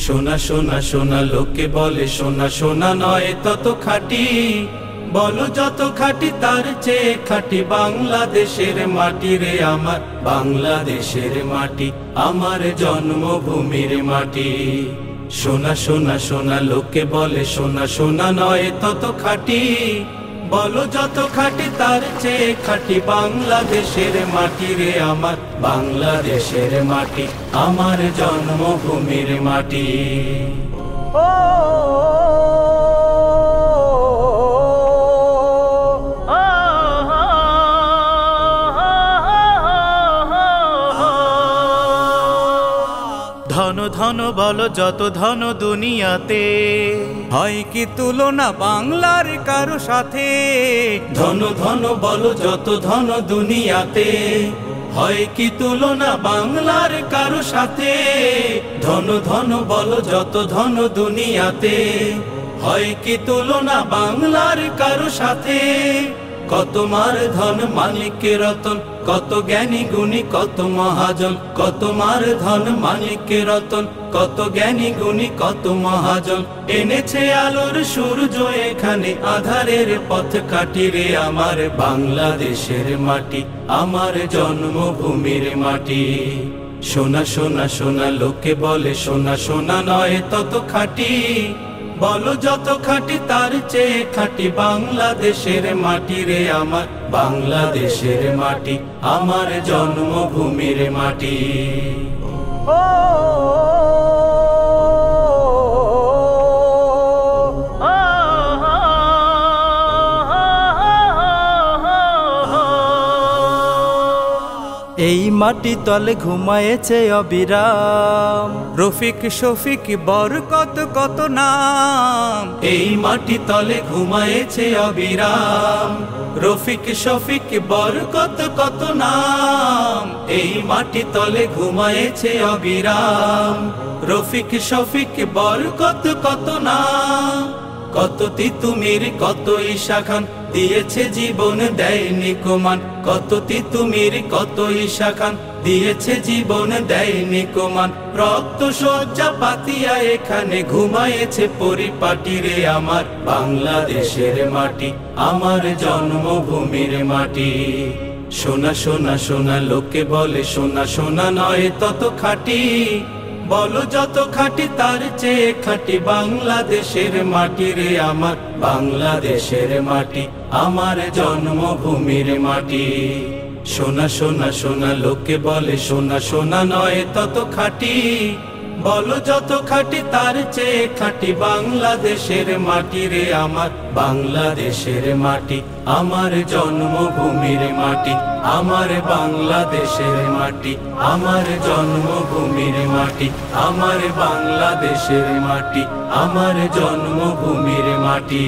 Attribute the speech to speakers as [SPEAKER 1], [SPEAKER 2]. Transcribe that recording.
[SPEAKER 1] সোনা সোনা সোনা লোকে বলে সোনা সোনা নয় তত খাঁটি, বলো যত খাঁটি তার চেয়ে খাঁটি বাংলাদেশের মাটি রে আমার, বাংলাদেশের মাটি আমার জন্মভূমির মাটি। সোনা সোনা সোনা লোকে বলে সোনা সোনা নয় তত খাঁটি, বলো যত খাঁটি তার চেয়ে খাঁটি বাংলাদেশের মাটি রে আমার, বাংলাদেশের মাটি আমার জন্মভূমির মাটি। ধন ধন বলো যত ধন দুনিয়াতে, হয় কি তুলনা বাংলার কারো সাথে? ধন ধন বলো যত ধন দুনিয়াতে, হয় কি তুলনা বাংলার কারো সাথে? ধন ধন বলো যত ধন দুনিয়াতে, হয় কি তুলনা বাংলার কারো সাথে? কত মার ধন মালিকের রতন, কত জ্ঞানী গুণী কত মহাজন, কত মার ধন মালিকের রতন, কত জ্ঞানী গুণী কত মহাজন। এনেছে আলোর সূর্য এখানে, আধারের পথ কাটি রে আমার, বাংলাদেশের মাটি আমার জন্মভূমির মাটি। সোনা সোনা সোনা লোকে বলে সোনা সোনা নয় তত খাঁটি, বলো যত খাঁটি তার চেয়ে খাঁটি বাংলাদেশের মাটি রে আমার, বাংলাদেশের মাটি আমার জন্মভূমির মাটি। এই মাটি তলে ঘুমায়েছে অবিরাম রফিক শফিক বরকত কত নাম, এই মাটি তলে ঘুমায়েছে অবিরাম রফিক শফিক বরকত কত নাম। এই মাটি তলে ঘুমায়েছে অবিরাম রফিক শফিক বরকত কত নাম। কত তিতুমির কত ঈশা খান দিয়েছে জীবন দেয়নি কুমান, কত তিতুমির কত ঈশা খান দিয়েছে জীবন দেয়নি কুমান। রক্ত শয্যা পাতিয়া এখানে ঘুমায়েছে পরিপাটি রে আমার, বাংলাদেশের মাটি আমার জন্মভূমির মাটি। সোনা সোনা সোনা লোকে বলে সোনা সোনা নয় তত খাঁটি, বলো যত খাঁটি তার চেয়ে খাঁটি বাংলাদেশের মাটি রে আমার, বাংলাদেশের মাটি আমার জন্মভূমির মাটি। সোনা সোনা সোনা লোকে বলে সোনা সোনা নয় তত খাঁটি, বলো যত খাঁটি তার চেয়ে খাঁটি বাংলাদেশের মাটি রে আমার, বাংলাদেশের মাটি আমার জন্মভূমির মাটি, আমার বাংলাদেশের মাটি আমার জন্মভূমির মাটি, আমার বাংলাদেশের মাটি আমার জন্মভূমির মাটি।